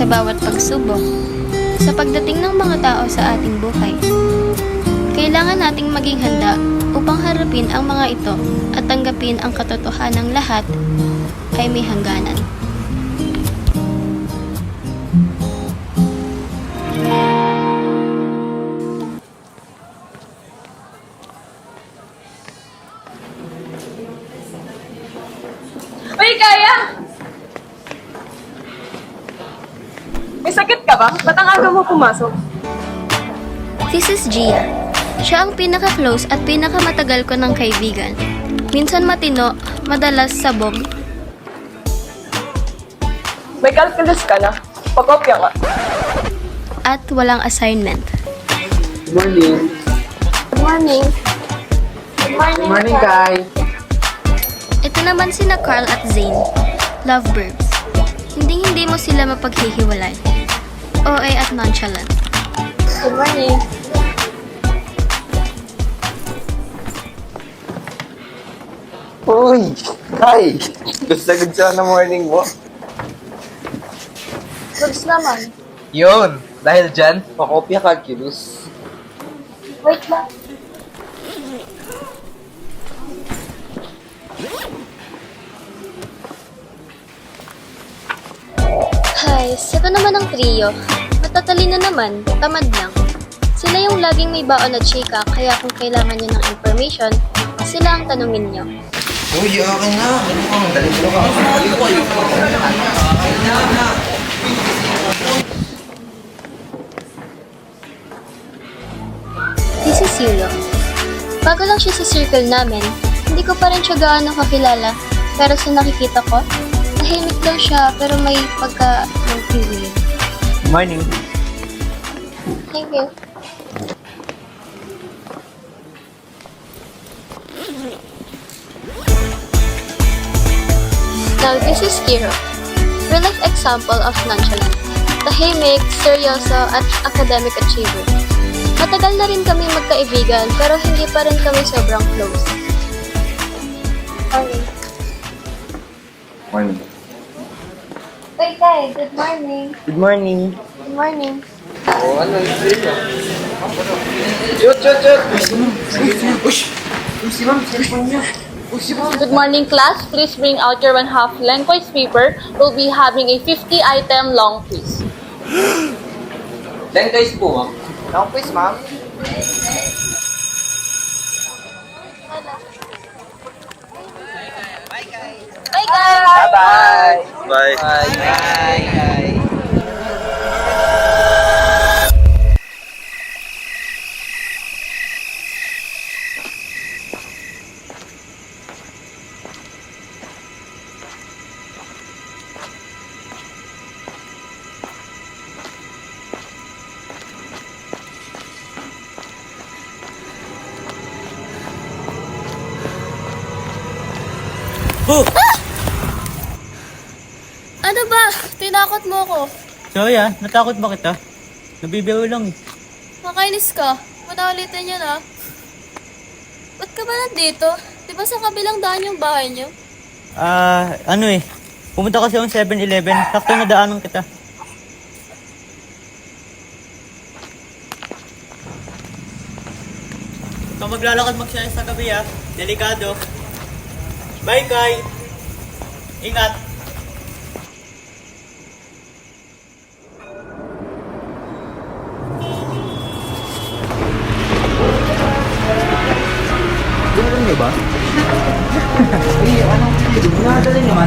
sa bawat pagsubok. Sa pagdating ng mga tao sa ating buhay, kailangan nating maging handa upang harapin ang mga ito at tanggapin ang katotohanang lahat ay may hangganan. Uy, Kaya! May sakit ka ba? Ba't ang aga mo pumasok? This is Gia. Siya ang pinaka-close at pinakamatagal ko ng kaibigan. Minsan matino, madalas sabog. May calculus ka na. Pagkopya ka. At walang assignment. Good morning. Good morning. Good morning, Good morning, Kai. Ito naman sina Carl at Zane, lovebirds. Hindi mo sila mapaghihiwalay. OA at nonchalant. Good morning. Uy! Kai! Gusto na morning mo. Goods naman. Yun! Dahil dyan, pakopya calculus. Wait lang. Hay, ito naman ang trio. Matatalino naman, tamad lang. Sila yung laging may baon na chika, kaya kung kailangan nyo ng information, sila ang tanungin nyo. Uy, akin na! Dali ko ka. Dali ko kayo. This is Yulo. Bago lang siya sa circle namin, hindi ko pa rin siya gaano kakilala. Pero sa nakikita ko, tahimik lang siya pero may pagka-weird. Morning. Thank you. Now this is Kiro. Real life example of nonchalant. Tahimik, seryoso, at academic achiever. Matagal na rin kami magkaibigan pero hindi pa rin kami sobrang close. Morning. Morning. Kai, good morning. Good morning. Good morning. Oh, ano yung sila? Shoot! Ush! Si ma'am, cellphone niya. Good morning, class. Please bring out your 1/2 lengthwise paper. We'll be having a 50-item long quiz. Then guys po, ma'am. Long quiz, ma'am. Bye, guys! Bye-bye! Bye! Bye! Ano ba? Tinakot mo ko. Soya, natakot ba kita? Nabibiro lang eh. Nakainis ka. Manaulitan yan ah. Ba't ka ba nandito? Di ba sa kabilang daan yung bahay niyo? Ano eh. Pumunta kasi akong 7-Eleven. Sakto na daanan kita. Kung maglalakad magsaya sa gabi ah. Delikado. Bye, Kai. Ingat. Alam niyo ba? Nakadali naman.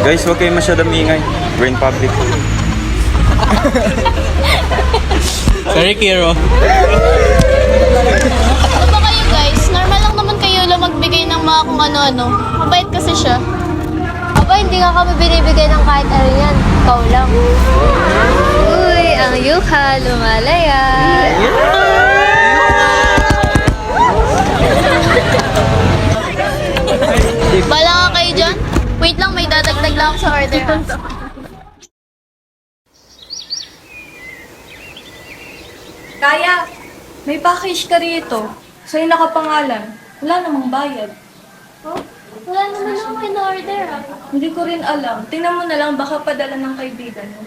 Guys, huwag kayo masyadong ingay. We're in public. Sorry, Kiro. Ano ba kayo guys? Normal lang naman kayo lang magbigay ng mga kung ano-ano. Mabait kasi siya. Aba, hindi nga kami binibigay ng kahit ano yan. Ikaw lang. Uy, ang yuha, lumalaya. Bala nga kayo dyan? order ha. Kaya, may package ka rito. Sa'yo nakapangalan. Wala namang bayad. Oh, wala naman akong in-order ha. Hindi ko rin alam. Tingnan mo na lang, baka padala ng kaibigan mo.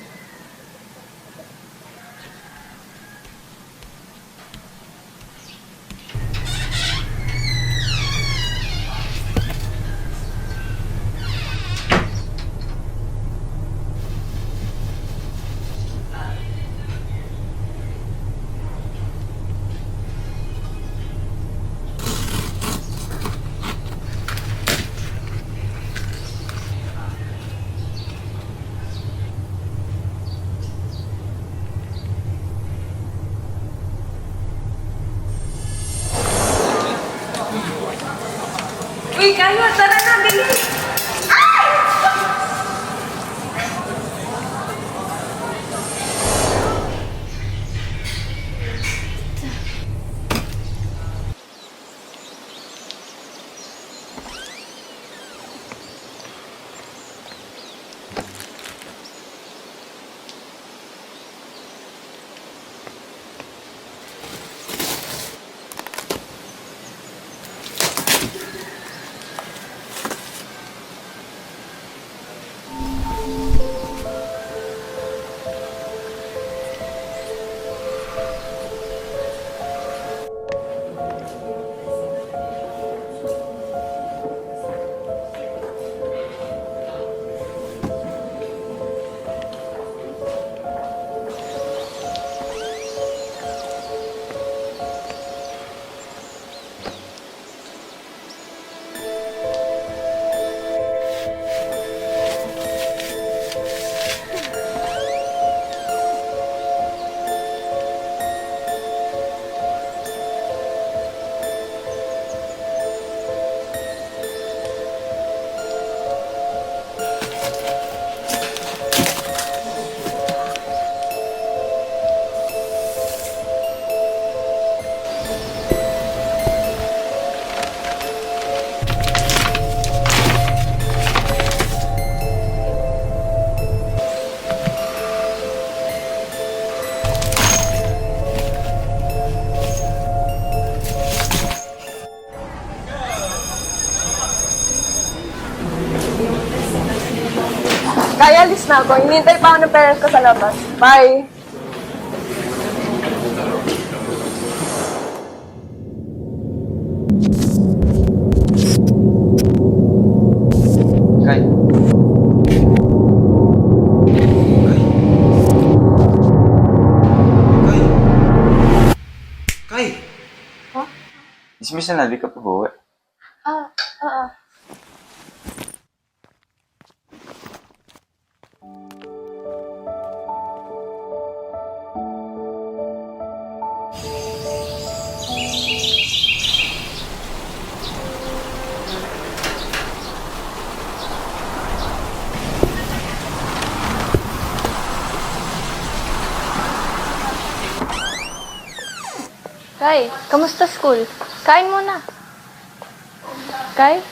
Uy, kayo, tara na, bilis! Kaya, alis na ako. Hinihintay pa ako ng parents ko sa labas. Bye! Kay. Kay. Kay. Dismiss na, di ka pa buwi. Kai, kamusta school? Kain muna. Kai?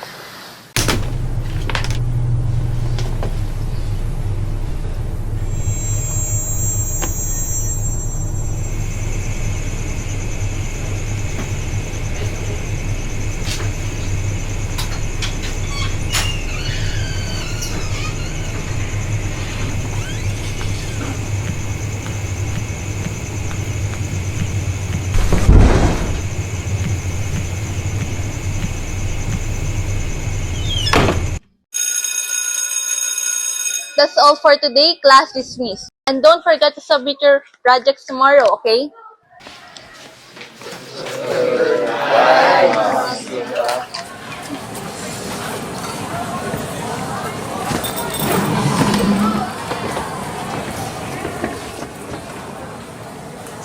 That's all for today. Class dismissed. And don't forget to submit your projects tomorrow, okay?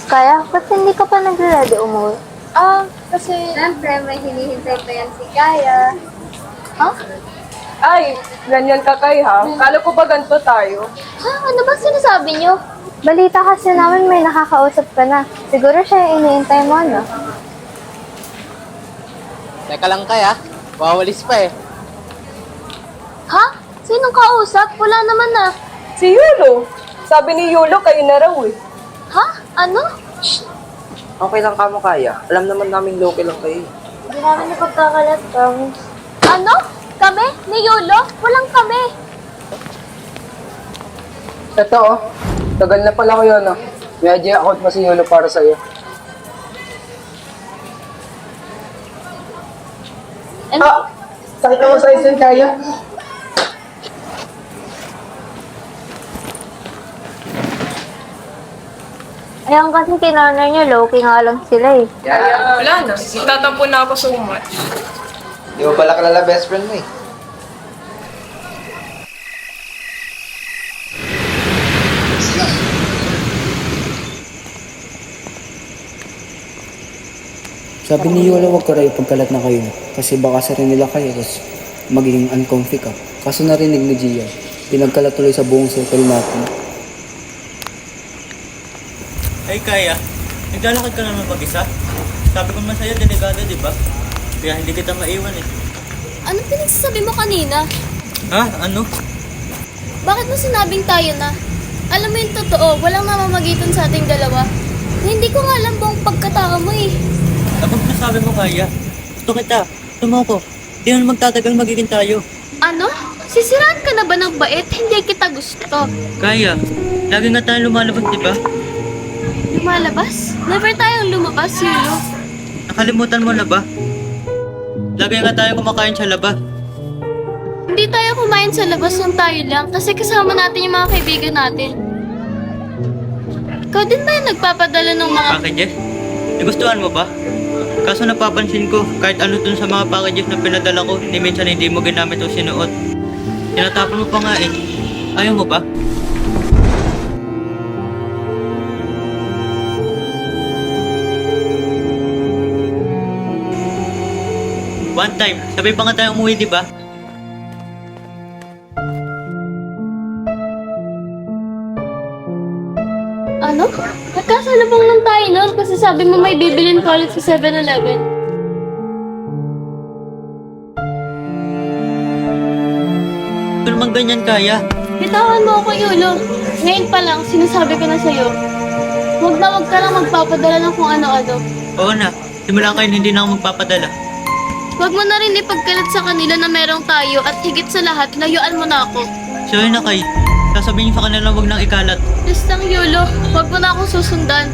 Kaya, ba't hindi ka pa nag-ready umuwi? Kasi... Siyempre, may hinihintay pa yan si Kaya. Huh? Ay, ganyan ka, Kay, ha? Kala ko ba ganito tayo? Ha? Ano ba sinasabi niyo? Balita kasi namin may nakakausap ka na. Siguro siya yung iniintay mo, no? Teka lang kaya, wawalis pa eh. Ha? Sinong kausap? Wala naman na. Si Yulo. Sabi ni Yulo, kayo na raw eh. Ha? Ano? Okay lang ka mo, Kaya. Alam naman namin local lang kayo. Hindi namin napagkakalat, promise. Ano? Kami? Ni Yulo? Walang kami. Ito oh, tagal na pala ko yun oh. May idea account pa si Yulo para sa'yo. Ano? Sakit mo sa isang Kaya. Ayan kasi kinarner niyo, low-key nga lang sila eh. Wala na. Magtatampo na ako so much. Di mo pala kalala best friend mo eh. Sabi ni Yola, huwag ka raw ipagkalat na kayo kasi baka sa rin nila kayo tapos magiging uncomfy ka. Kaso narinig ni Gia, pinagkalat tuloy sa buong circle natin. Ay, Kaya, naglalakad ka naman mag-isa? Sabi ko naman sa'yo, delikado, di ba? Kaya hindi kita maiwan eh. Anong pinagsasabi mo kanina? Ha? Ano? Bakit mo sinabing tayo na? Alam mo yung totoo, walang namamagitan sa ating dalawa. Hindi ko nga alam buong pagkatao mo eh. Kapag nasabi mo, Kaya, gusto kita, gusto mo ko. Di naman magtatagal magiging tayo. Ano? Sisiraan ka na ba ng bait? Hindi kita gusto. Kaya, lagi nga tayo lumalabas, di ba? Lumalabas? Never tayong lumabas, Yulo. Nakalimutan mo na ba? Lagi nga tayo kumakain sa labas. Hindi tayo kumain sa labas ng tayo lang kasi kasama natin yung mga kaibigan natin. Ikaw din ba yung nagpapadala ng mga... Packages? Nagustuhan mo ba? Kaso napapansin ko, kahit ano dun sa mga packages na pinadala ko, ni minsan hindi mo ginamit o sinuot. Tinatapon mo pa nga eh. Ayaw mo ba? One time, sabay pa nga tayo umuwi, di ba? Ano? Nagkasalubong lang tayo noon kasi sabi mo may bibilin ko ulit sa 7-Eleven. Ito naman ganyan, Kaya. Bitawan mo ako, Yulo. Ngayon pa lang, sinasabi ko na sa'yo. Huwag ka lang magpapadala ng kung ano-ano. Oo na, simula kayo hindi na ako magpapadala. Huwag mo na rin ipagkalat sa kanila na merong tayo at higit sa lahat, layuan mo na ako. Sorry na kay. Sasabihin niyo sa kanila huwag nang ikalat. Please lang, Yulo. Huwag mo na akong susundan.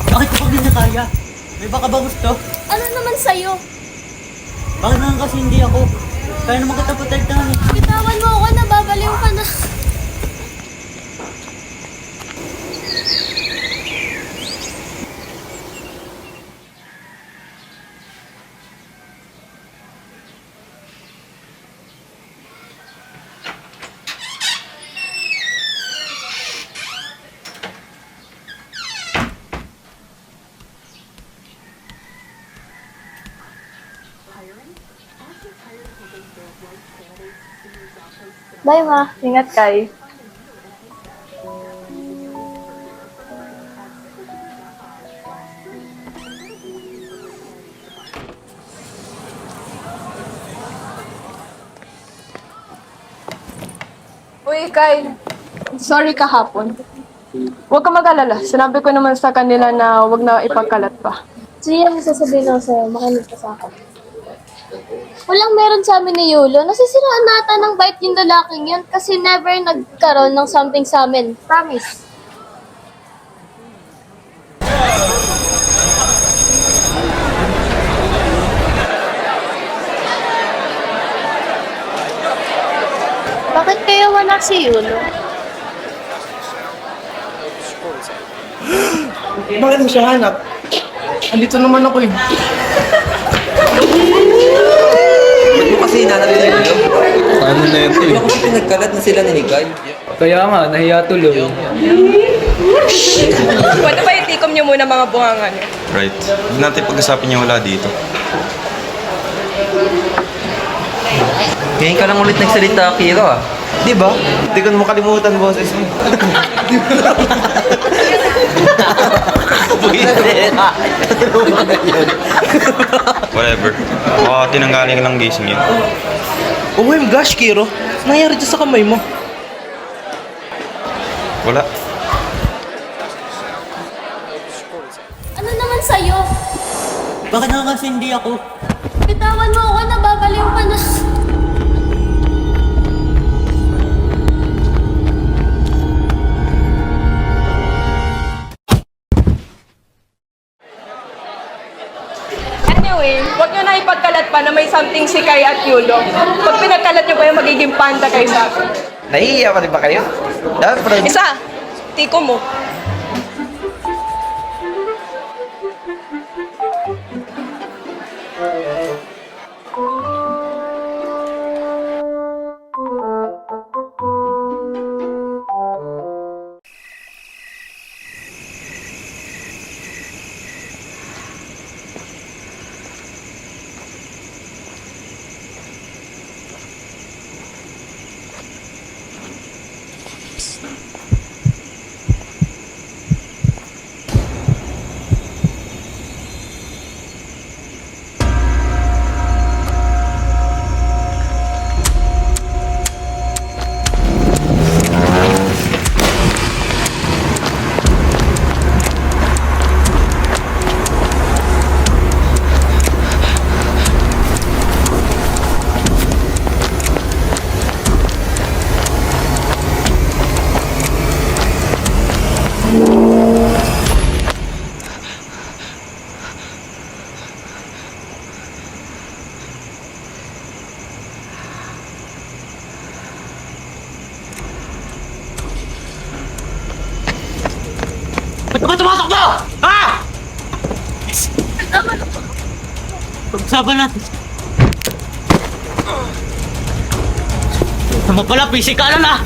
Bakit kapag hindi kaya? May baka ba gusto? Ano naman sa'yo? Bakit naman kasi hindi ako? Kaya naman kita protektahan eh. Bitawan mo ako, nababaliw ka na. Bye, ma. Ingat kayo. Uy, Kyle. Sorry kahapon. Huwag ka mag-alala. Sinabi ko naman sa kanila na huwag na ipagkalat pa. Sige, ang sasabihin ko sa'yo, makinig ka sa akin. Walang meron sa amin ni Yulo. Nasisiraan nata ng bait yung lalaking yan kasi never nagkaroon ng something sa amin. Promise. Bakit kaya wala si Yulo? Bakit mo siya hanap? Andito naman ako eh. Ba't mo kasi hinanap ni Yulo? Paano na yun Hindi ako kasi pinagkalat na sila ni Nicole. Kaya nga, nahiya tuloy. Pwede ba itikom niyo muna mga bungangan niyo? Right. Huwag natin pag-usapin niya wala dito. Ngayon ka lang ulit nagsalita, Kiro ah. Di ba? Hindi ko na makalimutan, boses mo. Whatever. Baka tinanggaling lang gising yun. Oh my gosh, Kiro. Nangyari dyan sa kamay mo. Wala. Ano naman sa'yo? Bakit nakakasindi ako? Bitawan mo ako, nababaliw pa na. Anyway, huwag nyo na ipagkalat pa na may something si Kai at Yulo. Pag pinagkalat nyo pa yung magiging panda kayo sa akin. Nahihiya pa rin ba kayo? Dapat parang... Isa, tiko mo. Ba't ka ba tumasok to? Ha? Pag-usapan natin. Tama pala, pisikalan na!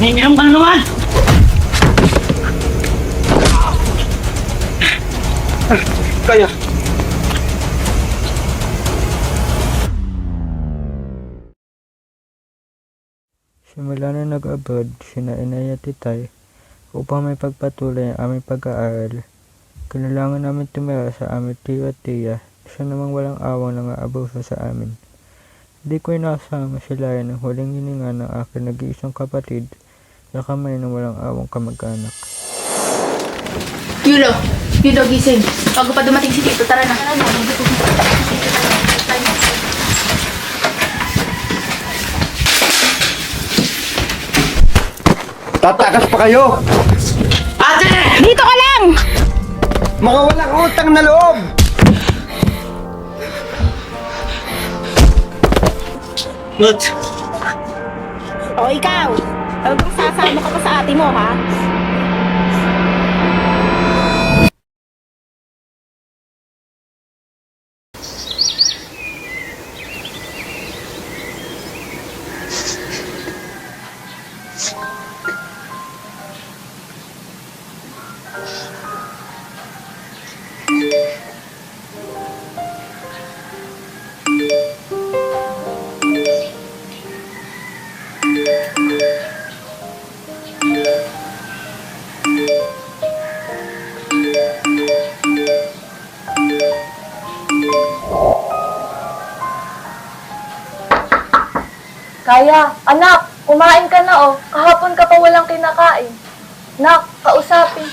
Nanginginom ka na naman! Kaya. Simula na nag-abroad sina Inay at Titay upang may pagpatuloy ang aming pag-aaral. Kailangan namin tumira sa aming tiyo at tiya, siya namang walang awang nang-aabuso sa amin. Hindi ko inasama sila ng huling hininga ng aking nag-iisang kapatid sa kamay ng walang awang kamag-anak. Yulo, gising. Bago pa dumating si Tito, tara na. Tatakas pa kayo! Dito ka lang! Mga walang utang na loob! What? O ikaw, talagang sasama ka pa sa ate mo, ha? Kaya, anak, kumain ka na oh. Kahapon ka pa walang kinakain. Nak, kausapin.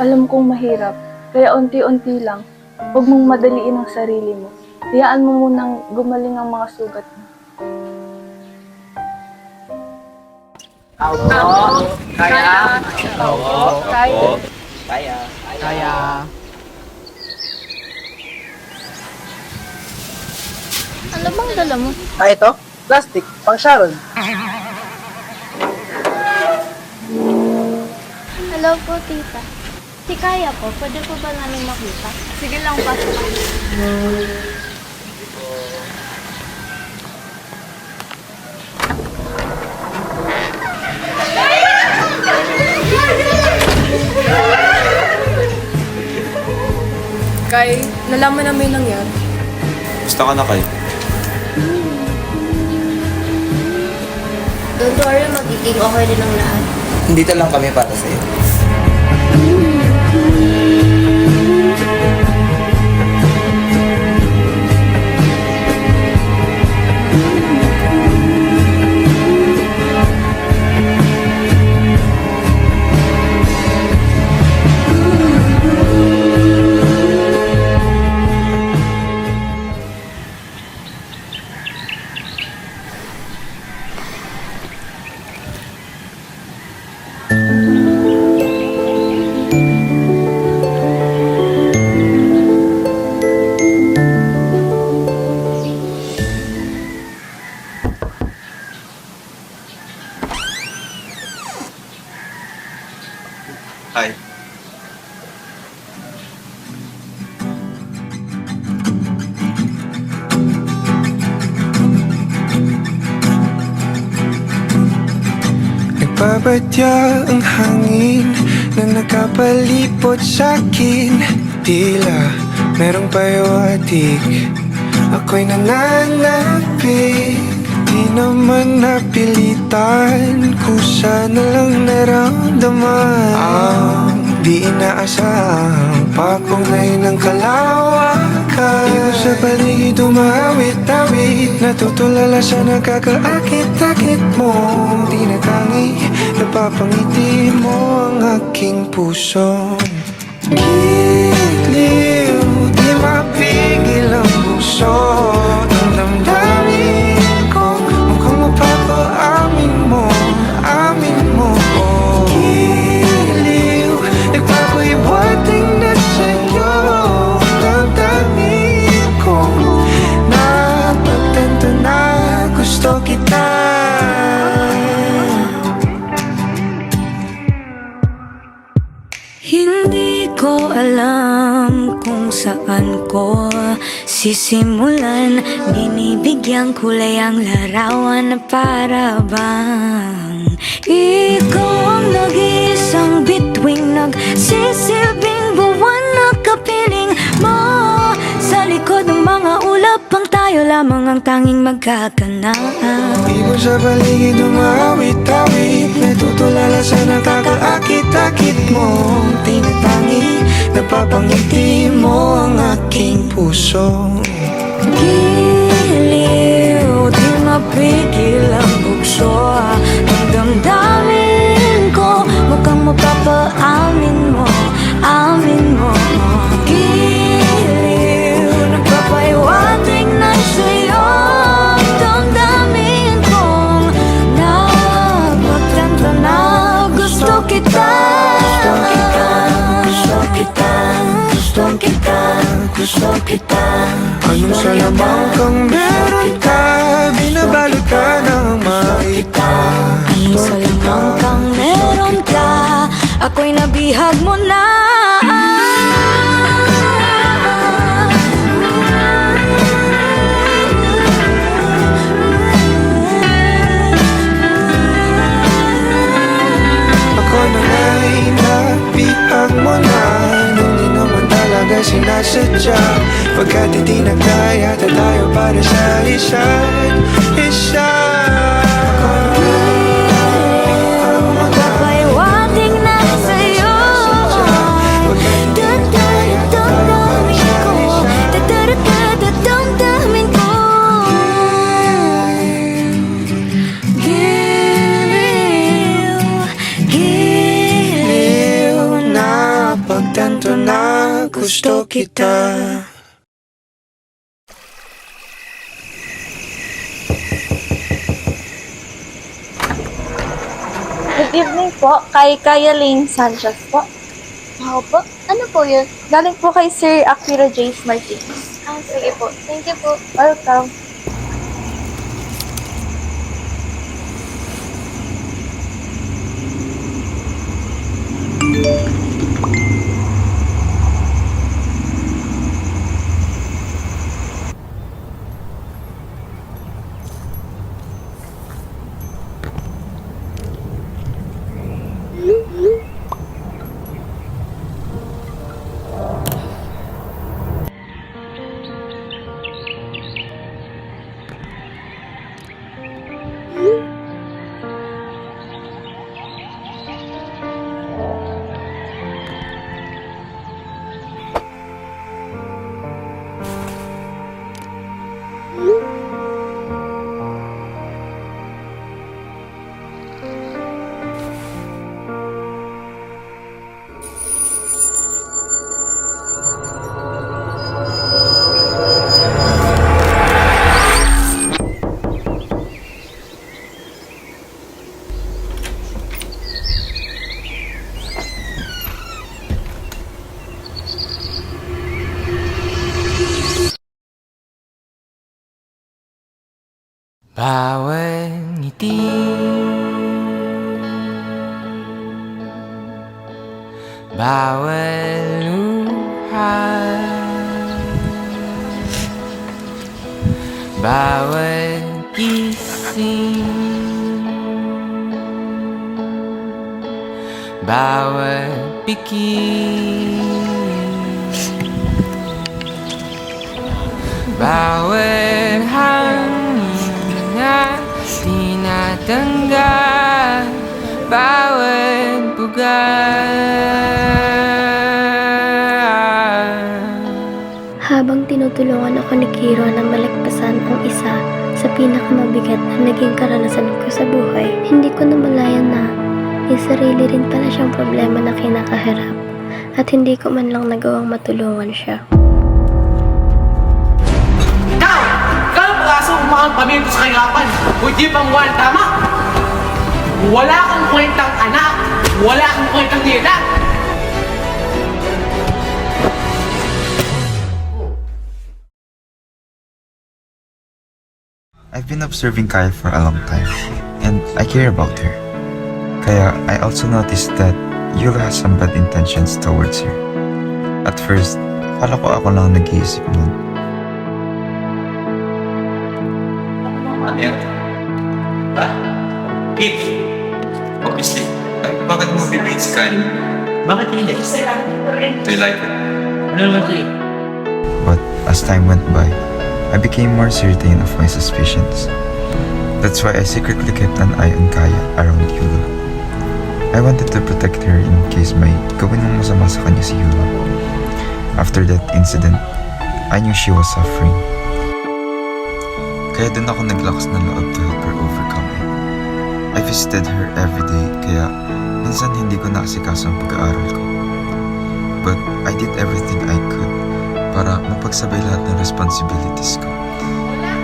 Alam kong mahirap, kaya unti-unti lang. Huwag mong madaliin ang sarili mo. Hayaan mo munang gumaling ang mga sugat mo. Ano bang dala mo? Ah, ito? Plastic, pang Sharon. Hello po, tita. Si Kaya po, pwede po ba namin makita? Sige lang, pasok lang. Kay, nalaman na may nangyari. Basta ka na kayo. Don't worry, magiging okay din ang lahat. Dito lang kami para sa'yo. Hi. Nagbabadya ang hangin na nakapalipot sa'kin. Tila merong payawatig, ako'y nananapig. Di naman napilitan, kusa na lang naramdaman ang di inaasahang pag-unay ng kalawakan. Iba sa paligid umawit-awit, natutulala sa nakakaakit-akit mo. Di na tangi, napapangiti mo ang aking puso. Giliw, di mapigil ang puso ng damdamin ko. Mukhang mapapaamin mo, amin mo. Giliw, nagpapahiwating na sa'yo ang damdamin ko. Napagtanto na gusto kita. Hindi ko alam kung saan ko sisimulan. Binibigyan kulay ang larawan na para bang ikaw ang nag-iisang bituing, nagsisilbing buwan na kapiling mo. Sa likod ng mga ulap, ang tayo lamang ang tanging magkakanaan. Ibon sa paligid umawit-awit, natutulala sa nakakaakit-akit mo. Tinatangi, napapangiti mo ang aking puso. Giliw, di mapigil ang bukso ng damdamin ko. Mukhang mapapaamin mo, amin mo. Giliw, nagpapahiwatig na sa'yo ang damdamin kong napagtanto na gusto kita. Gusto kita, gusto kita, gusto kita. Anong salamang kang meron ka, binabalot ka ng makita. Anong salamang kang meron ka, ako'y nabihag mo na. Ako na nga'y nabihag mo na, nung di naman talaga sinasadya. Pagkat hindi nagkaya tayo para sa isa't isa. Magpapahiwatig na sa'yo damdamin ko. Giliw, giliw, Napagtanto na gusto kita. Good evening po, kay Kayaling Sanchez po. Wow po. Ano po yun? Galing po kay Sir Akira Jace Martinez. Sige po. Thank you po. Welcome. Bawat ngiti, bawat luha, bawat gising, bawat pikir, bawat hangin na tinatanggap, bawat Habang tinutulungan ako ni Kiro na malagpasan ang isa sa pinakamabigat na naging karanasan ko sa buhay, hindi ko namalayan na may sarili rin pala siyang problema na kinakaharap at hindi ko man lang nagawang matulungan siya. Ikaw! Ikaw ang pag-asa umakang pamilya sa kahirapan. Hindi pang wala tama. Wala kang kwentang anak. Wala kang kwentang nila. I've been observing Kaya for a long time, and I care about her. Kaya I also noticed that Yula has some bad intentions towards her. At first, akala ko ako lang nag-iisip nun. Ano yan? Ha? If, obviously. Bakit mo bibigit si Kaya? Bakit hindi? Do you like her? Ano naman sa'yo? But as time went by, I became more certain of my suspicions. That's why I secretly kept an eye on Kaya around Yula. I wanted to protect her in case may gawin ng masama sa kanya si Yula. After that incident, I knew she was suffering. Kaya dun ako naglakas ng loob to help her overcome it. I visited her every day, kaya minsan hindi ko naasikaso ang pag-aaral ko. But I did everything I could para mapagsabay lahat ng responsibilities ko.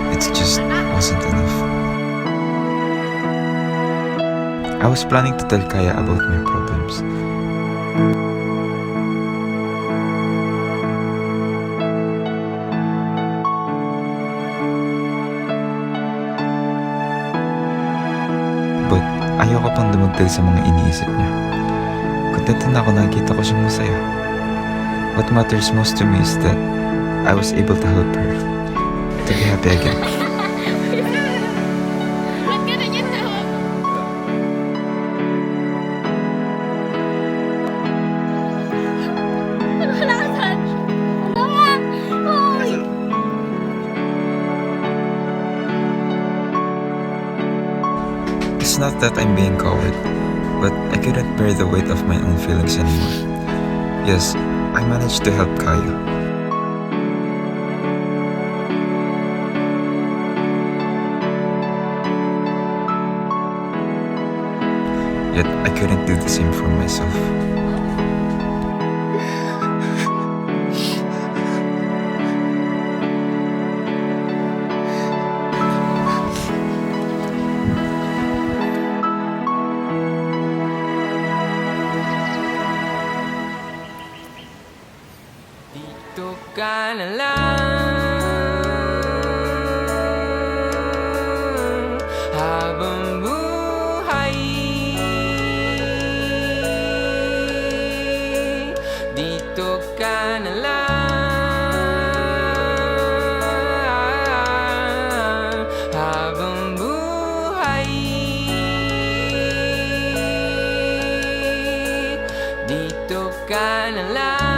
It just wasn't enough. I was planning to tell Kaya about my problems. But ayoko pang dumagdag sa mga iniisip niya. Kontento na ako nakikita ko siyang masaya. What matters most to me is that I was able to help her to be happy again. It's not that I'm being coward, but I couldn't bear the weight of my own feelings anymore. Yes, I managed to help Kaya. Yet I couldn't do the same for myself. Dito ka na lang habang buhay. Dito ka na lang habang buhay. Dito ka na lang.